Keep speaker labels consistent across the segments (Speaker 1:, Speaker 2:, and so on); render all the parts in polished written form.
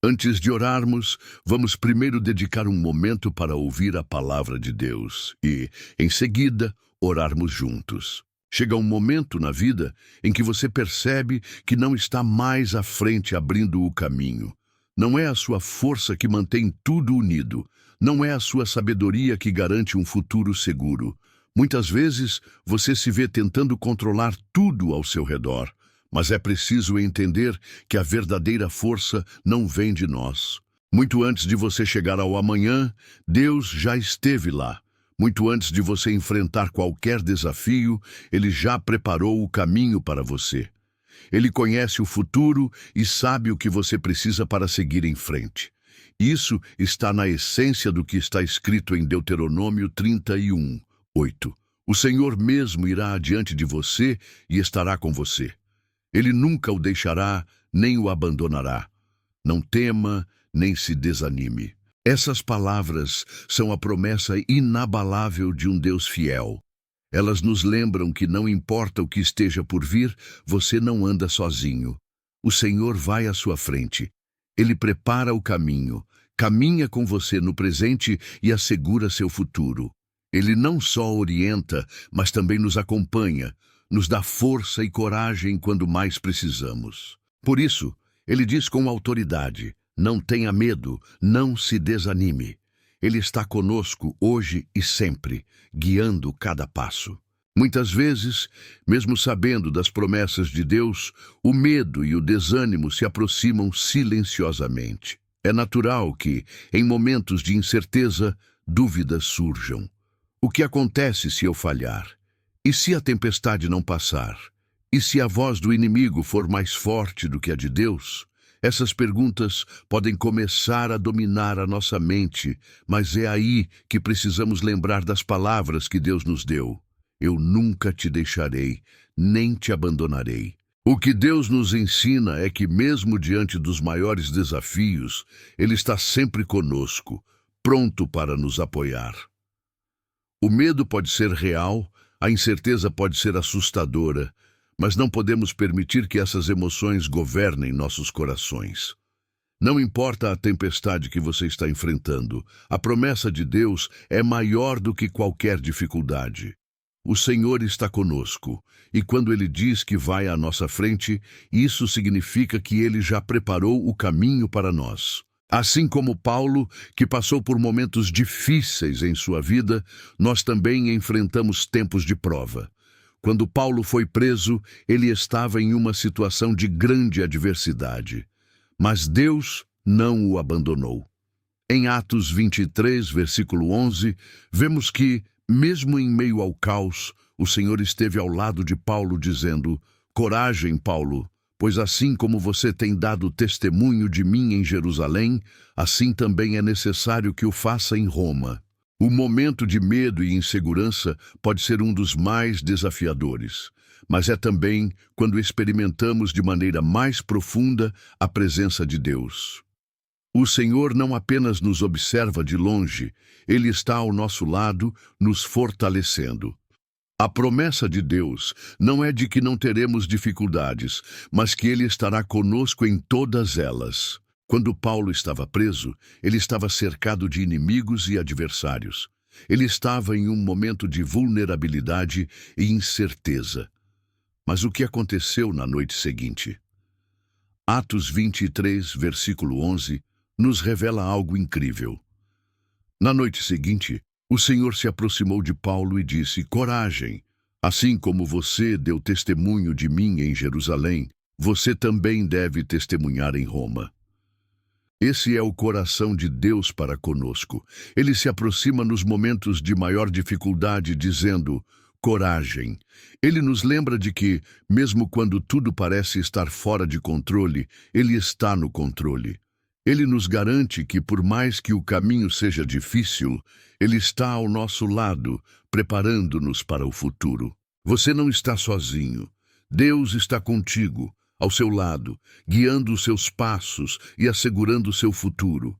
Speaker 1: Antes de orarmos, vamos primeiro dedicar um momento para ouvir a palavra de Deus e, em seguida, orarmos juntos. Chega um momento na vida em que você percebe que não está mais à frente abrindo o caminho. Não é a sua força que mantém tudo unido. Não é a sua sabedoria que garante um futuro seguro. Muitas vezes, você se vê tentando controlar tudo ao seu redor. Mas é preciso entender que a verdadeira força não vem de nós. Muito antes de você chegar ao amanhã, Deus já esteve lá. Muito antes de você enfrentar qualquer desafio, Ele já preparou o caminho para você. Ele conhece o futuro e sabe o que você precisa para seguir em frente. Isso está na essência do que está escrito em Deuteronômio 31:8. O Senhor mesmo irá adiante de você e estará com você. Ele nunca o deixará, nem o abandonará. Não tema, nem se desanime. Essas palavras são a promessa inabalável de um Deus fiel. Elas nos lembram que não importa o que esteja por vir, você não anda sozinho. O Senhor vai à sua frente. Ele prepara o caminho, caminha com você no presente e assegura seu futuro. Ele não só orienta, mas também nos acompanha, nos dá força e coragem quando mais precisamos. Por isso, ele diz com autoridade: não tenha medo, não se desanime. Ele está conosco hoje e sempre, guiando cada passo. Muitas vezes, mesmo sabendo das promessas de Deus, o medo e o desânimo se aproximam silenciosamente. É natural que, em momentos de incerteza, dúvidas surjam. O que acontece se eu falhar? E se a tempestade não passar? E se a voz do inimigo for mais forte do que a de Deus? Essas perguntas podem começar a dominar a nossa mente, mas é aí que precisamos lembrar das palavras que Deus nos deu. Eu nunca te deixarei, nem te abandonarei. O que Deus nos ensina é que, mesmo diante dos maiores desafios, Ele está sempre conosco, pronto para nos apoiar. O medo pode ser real, a incerteza pode ser assustadora, mas não podemos permitir que essas emoções governem nossos corações. Não importa a tempestade que você está enfrentando, a promessa de Deus é maior do que qualquer dificuldade. O Senhor está conosco, e quando Ele diz que vai à nossa frente, isso significa que Ele já preparou o caminho para nós. Assim como Paulo, que passou por momentos difíceis em sua vida, nós também enfrentamos tempos de prova. Quando Paulo foi preso, ele estava em uma situação de grande adversidade. Mas Deus não o abandonou. Em Atos 23, versículo 11, vemos que, mesmo em meio ao caos, o Senhor esteve ao lado de Paulo dizendo: coragem, Paulo, pois assim como você tem dado testemunho de mim em Jerusalém, assim também é necessário que o faça em Roma. O momento de medo e insegurança pode ser um dos mais desafiadores, mas é também quando experimentamos de maneira mais profunda a presença de Deus. O Senhor não apenas nos observa de longe, Ele está ao nosso lado, nos fortalecendo. A promessa de Deus não é de que não teremos dificuldades, mas que Ele estará conosco em todas elas. Quando Paulo estava preso, ele estava cercado de inimigos e adversários. Ele estava em um momento de vulnerabilidade e incerteza. Mas o que aconteceu na noite seguinte? Atos 23, versículo 11, nos revela algo incrível. Na noite seguinte, o Senhor se aproximou de Paulo e disse: coragem, assim como você deu testemunho de mim em Jerusalém, você também deve testemunhar em Roma. Esse é o coração de Deus para conosco. Ele se aproxima nos momentos de maior dificuldade, dizendo: coragem. Ele nos lembra de que, mesmo quando tudo parece estar fora de controle, Ele está no controle. Ele nos garante que, por mais que o caminho seja difícil, Ele está ao nosso lado, preparando-nos para o futuro. Você não está sozinho. Deus está contigo, ao seu lado, guiando os seus passos e assegurando o seu futuro.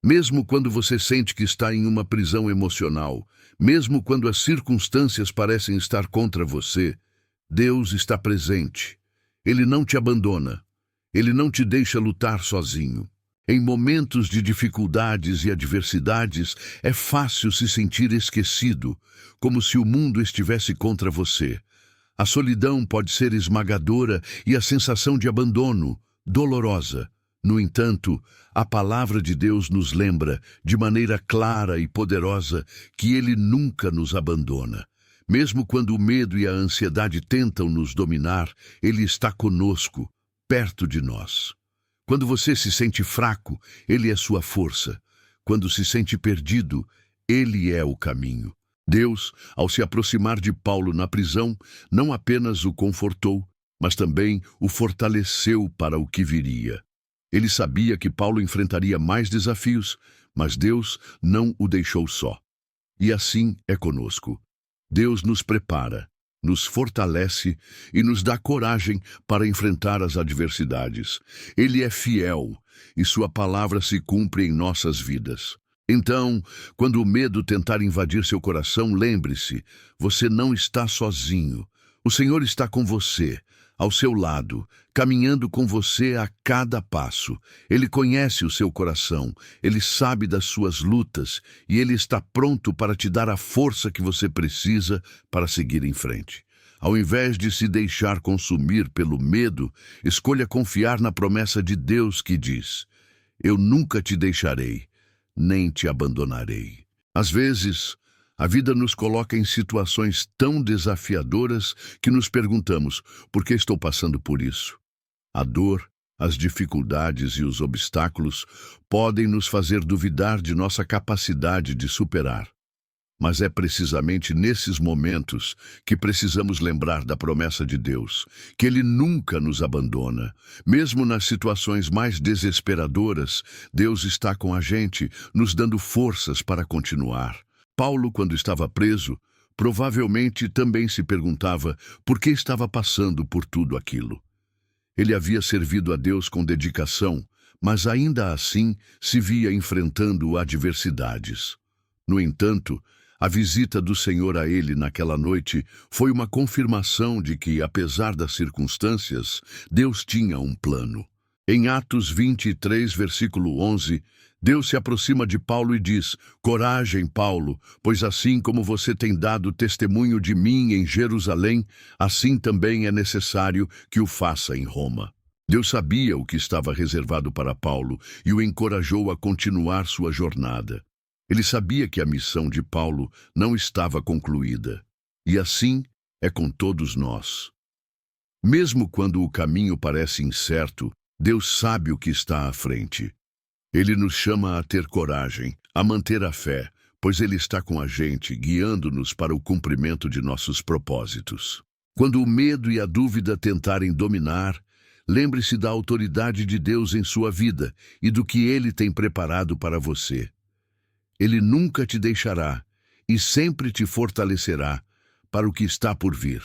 Speaker 1: Mesmo quando você sente que está em uma prisão emocional, mesmo quando as circunstâncias parecem estar contra você, Deus está presente. Ele não te abandona. Ele não te deixa lutar sozinho. Em momentos de dificuldades e adversidades, é fácil se sentir esquecido, como se o mundo estivesse contra você. A solidão pode ser esmagadora e a sensação de abandono, dolorosa. No entanto, a palavra de Deus nos lembra, de maneira clara e poderosa, que Ele nunca nos abandona. Mesmo quando o medo e a ansiedade tentam nos dominar, Ele está conosco, perto de nós. Quando você se sente fraco, Ele é sua força. Quando se sente perdido, Ele é o caminho. Deus, ao se aproximar de Paulo na prisão, não apenas o confortou, mas também o fortaleceu para o que viria. Ele sabia que Paulo enfrentaria mais desafios, mas Deus não o deixou só. E assim é conosco. Deus nos prepara, nos fortalece e nos dá coragem para enfrentar as adversidades. Ele é fiel e sua palavra se cumpre em nossas vidas. Então, quando o medo tentar invadir seu coração, lembre-se, você não está sozinho. O Senhor está com você, ao seu lado, caminhando com você a cada passo. Ele conhece o seu coração, Ele sabe das suas lutas e Ele está pronto para te dar a força que você precisa para seguir em frente. Ao invés de se deixar consumir pelo medo, escolha confiar na promessa de Deus que diz: Eu nunca te deixarei, nem te abandonarei. Às vezes, a vida nos coloca em situações tão desafiadoras que nos perguntamos: por que estou passando por isso? A dor, as dificuldades e os obstáculos podem nos fazer duvidar de nossa capacidade de superar. Mas é precisamente nesses momentos que precisamos lembrar da promessa de Deus, que Ele nunca nos abandona. Mesmo nas situações mais desesperadoras, Deus está com a gente, nos dando forças para continuar. Paulo, quando estava preso, provavelmente também se perguntava por que estava passando por tudo aquilo. Ele havia servido a Deus com dedicação, mas ainda assim se via enfrentando adversidades. No entanto, a visita do Senhor a ele naquela noite foi uma confirmação de que, apesar das circunstâncias, Deus tinha um plano. Em Atos 23, versículo 11, Deus se aproxima de Paulo e diz: Coragem, Paulo, pois assim como você tem dado testemunho de mim em Jerusalém, assim também é necessário que o faça em Roma. Deus sabia o que estava reservado para Paulo e o encorajou a continuar sua jornada. Ele sabia que a missão de Paulo não estava concluída. E assim é com todos nós. Mesmo quando o caminho parece incerto, Deus sabe o que está à frente. Ele nos chama a ter coragem, a manter a fé, pois Ele está com a gente, guiando-nos para o cumprimento de nossos propósitos. Quando o medo e a dúvida tentarem dominar, lembre-se da autoridade de Deus em sua vida e do que Ele tem preparado para você. Ele nunca te deixará e sempre te fortalecerá para o que está por vir.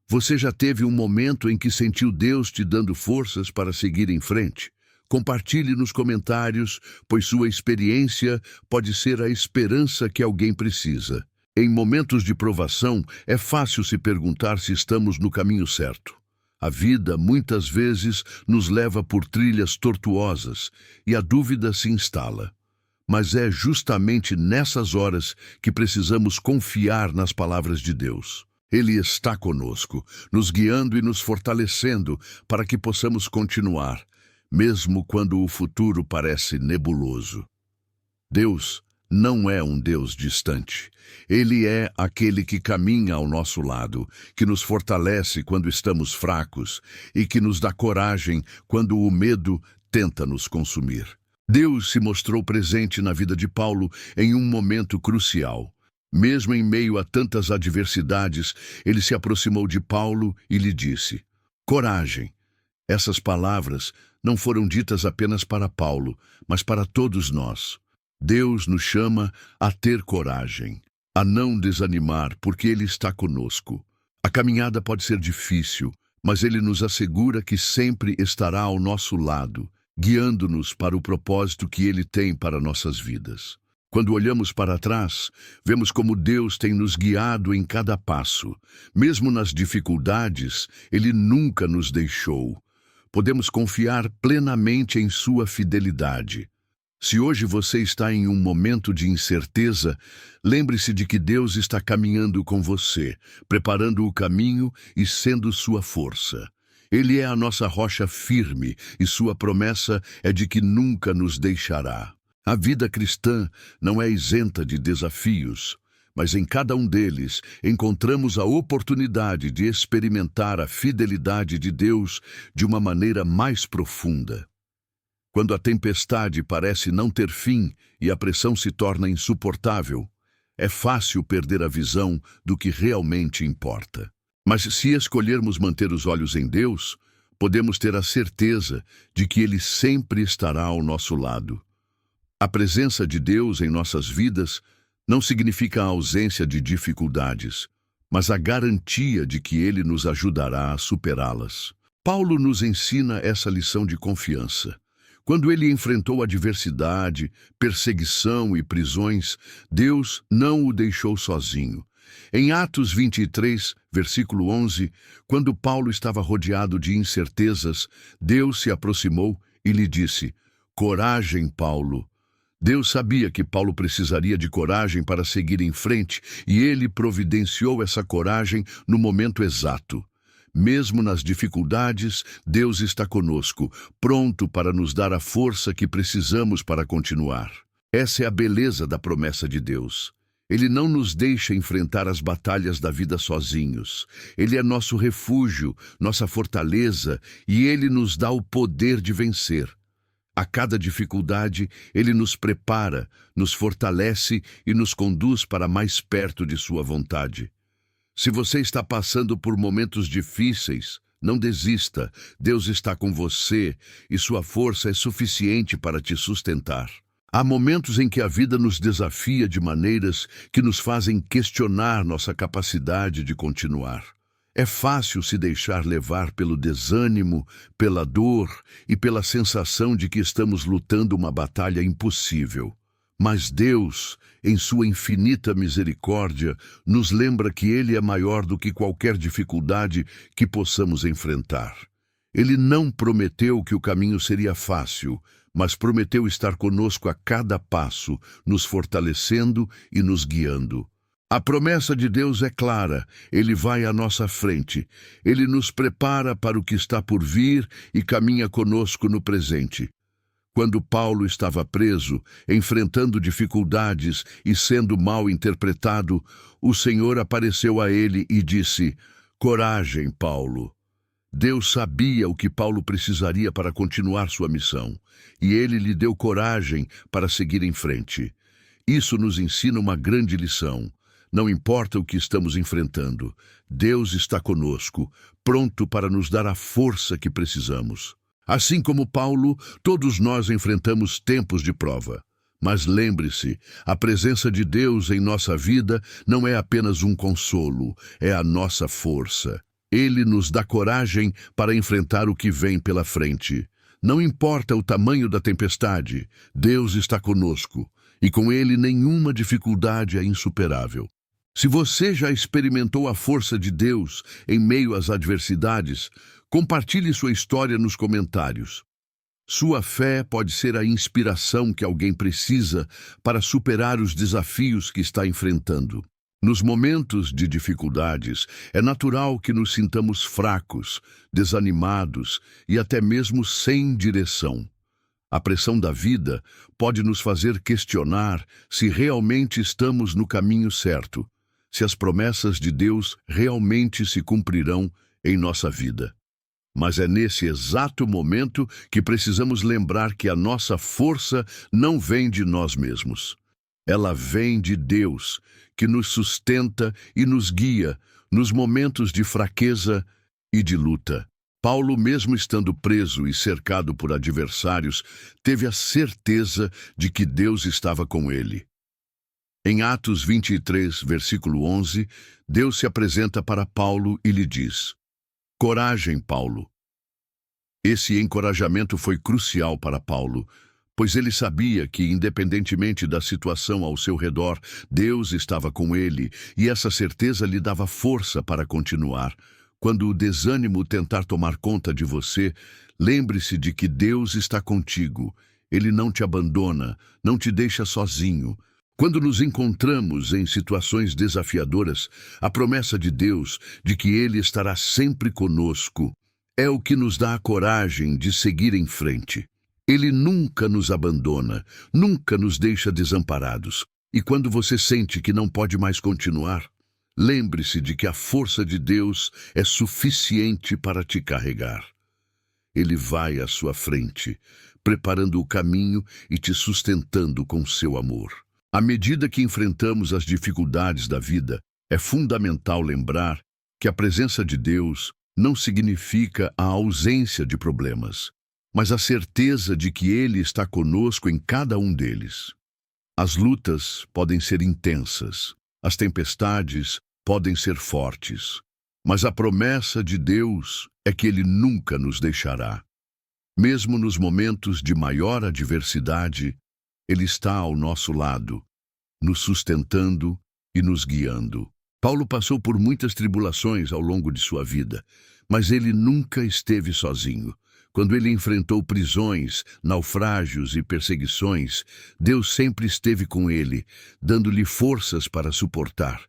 Speaker 1: Você já teve um momento em que sentiu Deus te dando forças para seguir em frente? Compartilhe nos comentários, pois sua experiência pode ser a esperança que alguém precisa. Em momentos de provação, é fácil se perguntar se estamos no caminho certo. A vida, muitas vezes, nos leva por trilhas tortuosas e a dúvida se instala. Mas é justamente nessas horas que precisamos confiar nas palavras de Deus. Ele está conosco, nos guiando e nos fortalecendo para que possamos continuar, mesmo quando o futuro parece nebuloso. Deus não é um Deus distante. Ele é aquele que caminha ao nosso lado, que nos fortalece quando estamos fracos e que nos dá coragem quando o medo tenta nos consumir. Deus se mostrou presente na vida de Paulo em um momento crucial. Mesmo em meio a tantas adversidades, ele se aproximou de Paulo e lhe disse: Coragem. Essas palavras não foram ditas apenas para Paulo, mas para todos nós. Deus nos chama a ter coragem, a não desanimar, porque Ele está conosco. A caminhada pode ser difícil, mas Ele nos assegura que sempre estará ao nosso lado, guiando-nos para o propósito que Ele tem para nossas vidas. Quando olhamos para trás, vemos como Deus tem nos guiado em cada passo. Mesmo nas dificuldades, Ele nunca nos deixou. podemos confiar plenamente em sua fidelidade. Se hoje você está em um momento de incerteza, lembre-se de que Deus está caminhando com você, preparando o caminho e sendo sua força. Ele é a nossa rocha firme e sua promessa é de que nunca nos deixará. A vida cristã não é isenta de desafios, mas em cada um deles encontramos a oportunidade de experimentar a fidelidade de Deus de uma maneira mais profunda. Quando a tempestade parece não ter fim e a pressão se torna insuportável, é fácil perder a visão do que realmente importa. Mas se escolhermos manter os olhos em Deus, podemos ter a certeza de que Ele sempre estará ao nosso lado. A presença de Deus em nossas vidas não significa a ausência de dificuldades, mas a garantia de que Ele nos ajudará a superá-las. Paulo nos ensina essa lição de confiança. Quando ele enfrentou adversidade, perseguição e prisões, Deus não o deixou sozinho. Em Atos 23, versículo 11, quando Paulo estava rodeado de incertezas, Deus se aproximou e lhe disse: "Coragem, Paulo." Deus sabia que Paulo precisaria de coragem para seguir em frente e ele providenciou essa coragem no momento exato. Mesmo nas dificuldades, Deus está conosco, pronto para nos dar a força que precisamos para continuar. Essa é a beleza da promessa de Deus. Ele não nos deixa enfrentar as batalhas da vida sozinhos. Ele é nosso refúgio, nossa fortaleza, e Ele nos dá o poder de vencer. A cada dificuldade, Ele nos prepara, nos fortalece e nos conduz para mais perto de sua vontade. Se você está passando por momentos difíceis, não desista. Deus está com você e sua força é suficiente para te sustentar. Há momentos em que a vida nos desafia de maneiras que nos fazem questionar nossa capacidade de continuar. É fácil se deixar levar pelo desânimo, pela dor e pela sensação de que estamos lutando uma batalha impossível. Mas Deus, em sua infinita misericórdia, nos lembra que Ele é maior do que qualquer dificuldade que possamos enfrentar. Ele não prometeu que o caminho seria fácil, mas prometeu estar conosco a cada passo, nos fortalecendo e nos guiando. A promessa de Deus é clara, Ele vai à nossa frente. Ele nos prepara para o que está por vir e caminha conosco no presente. Quando Paulo estava preso, enfrentando dificuldades e sendo mal interpretado, o Senhor apareceu a ele e disse: "Coragem, Paulo." Deus sabia o que Paulo precisaria para continuar sua missão, e Ele lhe deu coragem para seguir em frente. Isso nos ensina uma grande lição. Não importa o que estamos enfrentando, Deus está conosco, pronto para nos dar a força que precisamos. Assim como Paulo, todos nós enfrentamos tempos de prova. Mas lembre-se, a presença de Deus em nossa vida não é apenas um consolo, é a nossa força. Ele nos dá coragem para enfrentar o que vem pela frente. Não importa o tamanho da tempestade, Deus está conosco, e com Ele nenhuma dificuldade é insuperável. Se você já experimentou a força de Deus em meio às adversidades, compartilhe sua história nos comentários. Sua fé pode ser a inspiração que alguém precisa para superar os desafios que está enfrentando. Nos momentos de dificuldades, é natural que nos sintamos fracos, desanimados e até mesmo sem direção. A pressão da vida pode nos fazer questionar se realmente estamos no caminho certo, se as promessas de Deus realmente se cumprirão em nossa vida. Mas é nesse exato momento que precisamos lembrar que a nossa força não vem de nós mesmos. Ela vem de Deus, que nos sustenta e nos guia nos momentos de fraqueza e de luta. Paulo, mesmo estando preso e cercado por adversários, teve a certeza de que Deus estava com ele. Em Atos 23, versículo 11, Deus se apresenta para Paulo e lhe diz: "Coragem, Paulo." Esse encorajamento foi crucial para Paulo, pois ele sabia que, independentemente da situação ao seu redor, Deus estava com ele, e essa certeza lhe dava força para continuar. Quando o desânimo tentar tomar conta de você, lembre-se de que Deus está contigo. Ele não te abandona, não te deixa sozinho. Quando nos encontramos em situações desafiadoras, a promessa de Deus de que Ele estará sempre conosco é o que nos dá a coragem de seguir em frente. Ele nunca nos abandona, nunca nos deixa desamparados. E quando você sente que não pode mais continuar, lembre-se de que a força de Deus é suficiente para te carregar. Ele vai à sua frente, preparando o caminho e te sustentando com seu amor. À medida que enfrentamos as dificuldades da vida, é fundamental lembrar que a presença de Deus não significa a ausência de problemas, mas a certeza de que Ele está conosco em cada um deles. As lutas podem ser intensas, as tempestades podem ser fortes, mas a promessa de Deus é que Ele nunca nos deixará. Mesmo nos momentos de maior adversidade, Ele está ao nosso lado, nos sustentando e nos guiando. Paulo passou por muitas tribulações ao longo de sua vida, mas ele nunca esteve sozinho. Quando ele enfrentou prisões, naufrágios e perseguições, Deus sempre esteve com ele, dando-lhe forças para suportar.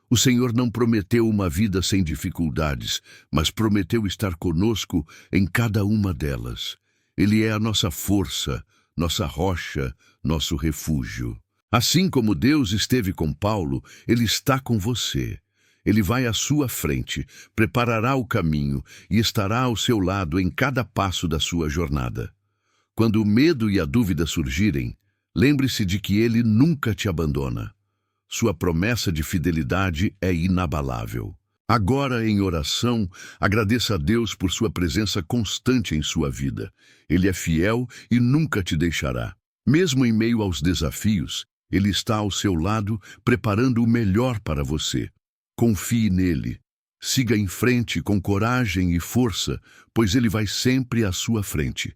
Speaker 1: O Senhor não prometeu uma vida sem dificuldades, mas prometeu estar conosco em cada uma delas. Ele é a nossa força, nossa rocha, nosso refúgio. Assim como Deus esteve com Paulo, Ele está com você. Ele vai à sua frente, preparará o caminho e estará ao seu lado em cada passo da sua jornada. Quando o medo e a dúvida surgirem, lembre-se de que Ele nunca te abandona. Sua promessa de fidelidade é inabalável. Agora, em oração, agradeça a Deus por sua presença constante em sua vida. Ele é fiel e nunca te deixará. Mesmo em meio aos desafios, Ele está ao seu lado, preparando o melhor para você. Confie nele. Siga em frente com coragem e força, pois Ele vai sempre à sua frente.